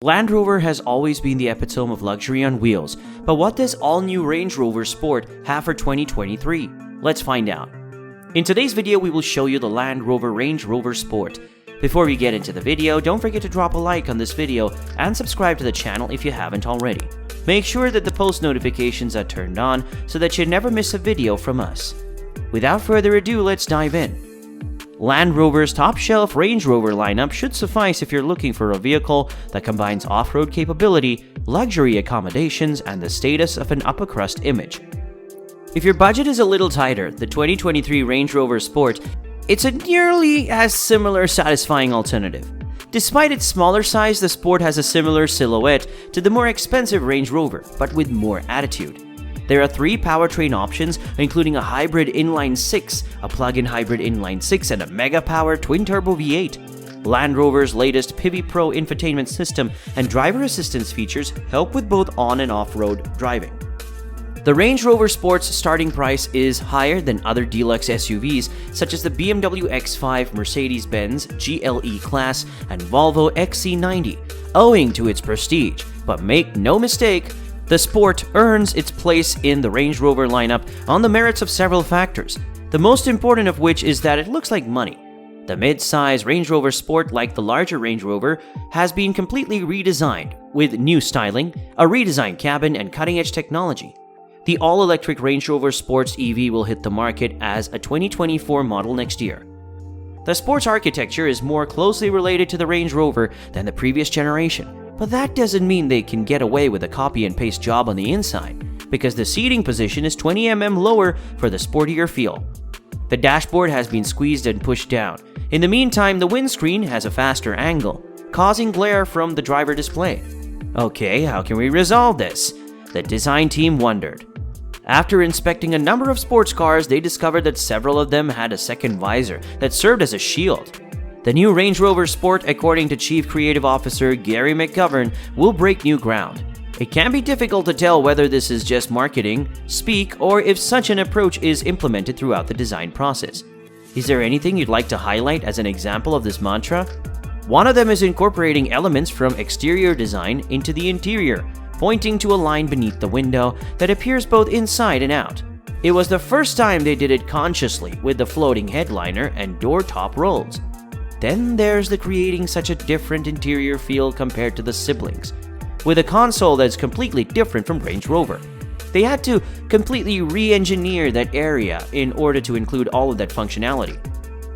Land Rover has always been the epitome of luxury on wheels, but what does all-new Range Rover Sport have for 2023? Let's find out. In today's video, we will show you the Land Rover Range Rover Sport. Before we get into the video, don't forget to drop a like on this video and subscribe to the channel if you haven't already. Make sure that the post notifications are turned on so that you never miss a video from us. Without further ado, let's dive in. Land Rover's top-shelf Range Rover lineup should suffice if you're looking for a vehicle that combines off-road capability, luxury accommodations, and the status of an upper-crust image. If your budget is a little tighter, the 2023 Range Rover Sport, it's a nearly as similar satisfying alternative. Despite its smaller size, the Sport has a similar silhouette to the more expensive Range Rover, but with more attitude. There are 3 powertrain options, including a hybrid inline-6, a plug-in hybrid inline-6, and a mega-power twin-turbo V8. Land Rover's latest Pivi Pro infotainment system and driver assistance features help with both on- and off-road driving. The Range Rover Sport's starting price is higher than other deluxe SUVs such as the BMW X5, Mercedes-Benz GLE-CLASS, and Volvo XC90, owing to its prestige. But make no mistake, the Sport earns its place in the Range Rover lineup on the merits of several factors, the most important of which is that it looks like money. The mid-size Range Rover Sport, like the larger Range Rover, has been completely redesigned with new styling, a redesigned cabin, and cutting-edge technology. The all-electric Range Rover Sports EV will hit the market as a 2024 model next year. The Sport's architecture is more closely related to the Range Rover than the previous generation. But that doesn't mean they can get away with a copy and paste job on the inside, because the seating position is 20 mm lower for the sportier feel. The dashboard has been squeezed and pushed down. In the meantime, the windscreen has a faster angle, causing glare from the driver display. Okay, how can we resolve this? The design team wondered. After inspecting a number of sports cars, they discovered that several of them had a second visor that served as a shield. The new Range Rover Sport, according to Chief Creative Officer GERRY McGovern, will break new ground. It can be difficult to tell whether this is just marketing speak or if such an approach is implemented throughout the design process. Is there anything you'd like to highlight as an example of this mantra? One of them is incorporating elements from exterior design into the interior, pointing to a line beneath the window that appears both inside and out. It was the first time they did it consciously with the floating headliner and door top rolls. Then there's the creating such a different interior feel compared to the siblings, with a console that's completely different from Range Rover. They had to completely re-engineer that area in order to include all of that functionality.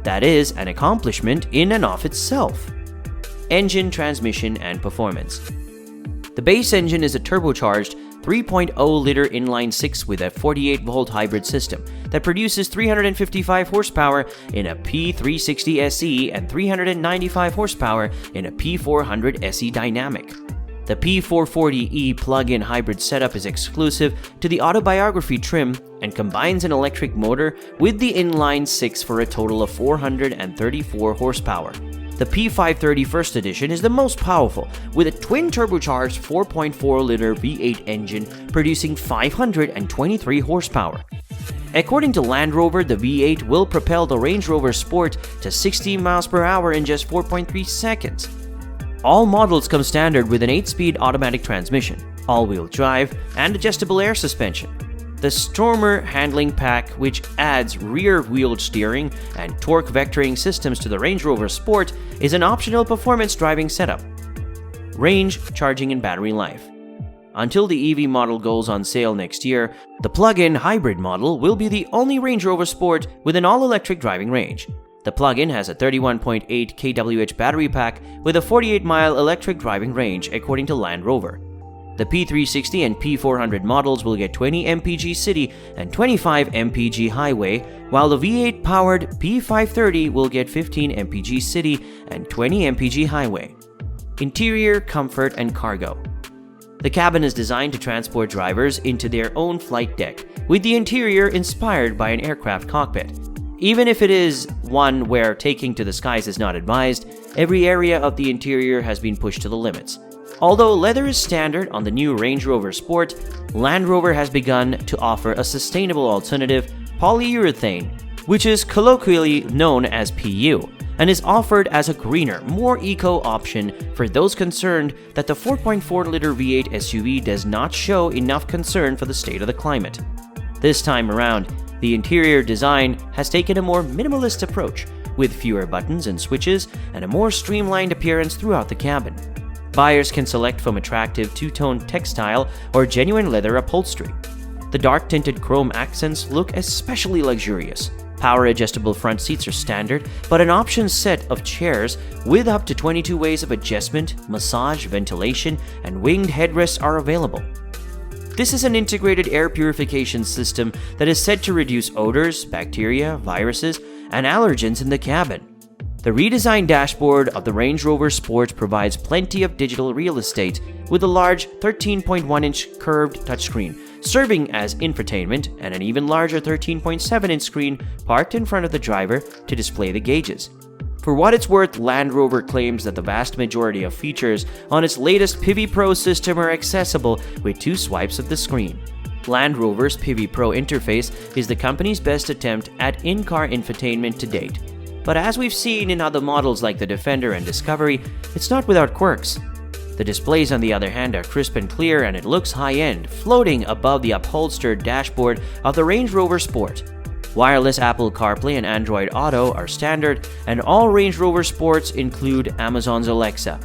That is an accomplishment in and of itself. Engine, transmission, and performance. The base engine is a turbocharged 3.0-liter inline-6 with a 48-volt hybrid system that produces 355 horsepower in a P360 SE and 395 horsepower in a P400 SE Dynamic. The P440e plug-in hybrid setup is exclusive to the Autobiography trim and combines an electric motor with the inline-6 for a total of 434 horsepower. The P530 First Edition is the most powerful, with a twin-turbocharged 4.4-liter V8 engine producing 523 horsepower. According to Land Rover, the V8 will propel the Range Rover Sport to 60 miles per hour in just 4.3 seconds. All models come standard with an 8-speed automatic transmission, all-wheel drive, and adjustable air suspension. The Stormer handling pack, which adds rear-wheel steering and torque vectoring systems to the Range Rover Sport, is an optional performance driving setup. Range, charging, and battery life. Until the EV model goes on sale next year, the plug-in hybrid model will be the only Range Rover Sport with an all-electric driving range. The plug-in has a 31.8 kWh battery pack with a 48-mile electric driving range, according to Land Rover. The P360 and P400 models will get 20 mpg city and 25 mpg highway, while the V8-powered P530 will get 15 mpg city and 20 mpg highway. Interior, comfort, and cargo. The cabin is designed to transport drivers into their own flight deck, with the interior inspired by an aircraft cockpit. Even if it is one where taking to the skies is not advised, every area of the interior has been pushed to the limits. Although leather is standard on the new Range Rover Sport, Land Rover has begun to offer a sustainable alternative, polyurethane, which is colloquially known as PU, and is offered as a greener, more eco option for those concerned that the 4.4-liter V8 SUV does not show enough concern for the state of the climate. This time around, the interior design has taken a more minimalist approach, with fewer buttons and switches and a more streamlined appearance throughout the cabin. Buyers can select from attractive two-tone textile or genuine leather upholstery. The dark-tinted chrome accents look especially luxurious. Power-adjustable front seats are standard, but an option set of chairs with up to 22 ways of adjustment, massage, ventilation, and winged headrests are available. This is an integrated air purification system that is said to reduce odors, bacteria, viruses, and allergens in the cabin. The redesigned dashboard of the Range Rover Sport provides plenty of digital real estate with a large 13.1-inch curved touchscreen, serving as infotainment, and an even larger 13.7-inch screen parked in front of the driver to display the gauges. For what it's worth, Land Rover claims that the vast majority of features on its latest PIVI Pro system are accessible with 2 swipes of the screen. Land Rover's PIVI Pro interface is the company's best attempt at in-car infotainment to date. But as we've seen in other models like the Defender and Discovery, it's not without quirks. The displays, on the other hand, are crisp and clear, and it looks high-end, floating above the upholstered dashboard of the Range Rover Sport. Wireless Apple CarPlay and Android Auto are standard, and all Range Rover Sports include Amazon's Alexa.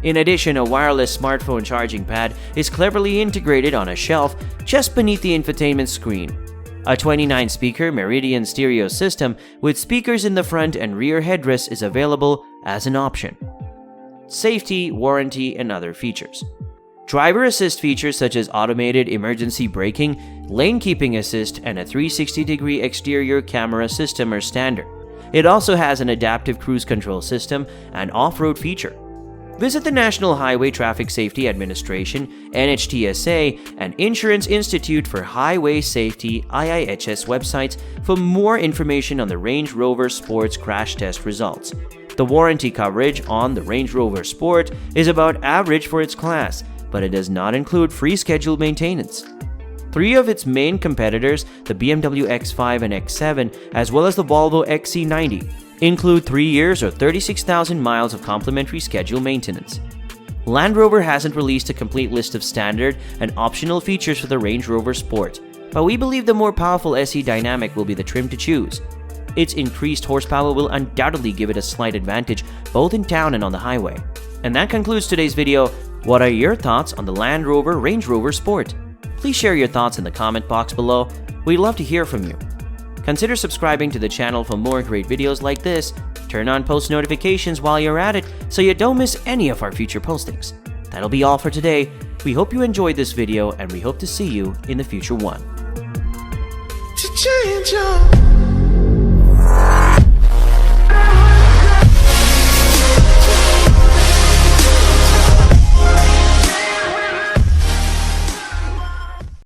In addition, a wireless smartphone charging pad is cleverly integrated on a shelf just beneath the infotainment screen. A 29-speaker Meridian stereo system with speakers in the front and rear headrests is available as an option. Safety, warranty, and other features. Driver assist features such as automated emergency braking, lane keeping assist, and a 360-degree exterior camera system are standard. It also has an adaptive cruise control system and off-road feature. Visit the National Highway Traffic Safety Administration, NHTSA, and Insurance Institute for Highway Safety IIHS websites for more information on the Range Rover Sport's crash test results. The warranty coverage on the Range Rover Sport is about average for its class, but it does not include free scheduled maintenance. 3 of its main competitors, the BMW X5 and X7, as well as the Volvo XC90, include 3 years or 36,000 miles of complimentary scheduled maintenance. Land Rover hasn't released a complete list of standard and optional features for the Range Rover Sport, but we believe the more powerful SE Dynamic will be the trim to choose. Its increased horsepower will undoubtedly give it a slight advantage both in town and on the highway. And that concludes today's video. What are your thoughts on the Land Rover Range Rover Sport? Please share your thoughts in the comment box below. We'd love to hear from you. Consider subscribing to the channel for more great videos like this. Turn on post notifications while you're at it so you don't miss any of our future postings. That'll be all for today. We hope you enjoyed this video, and we hope to see you in the future one. To change your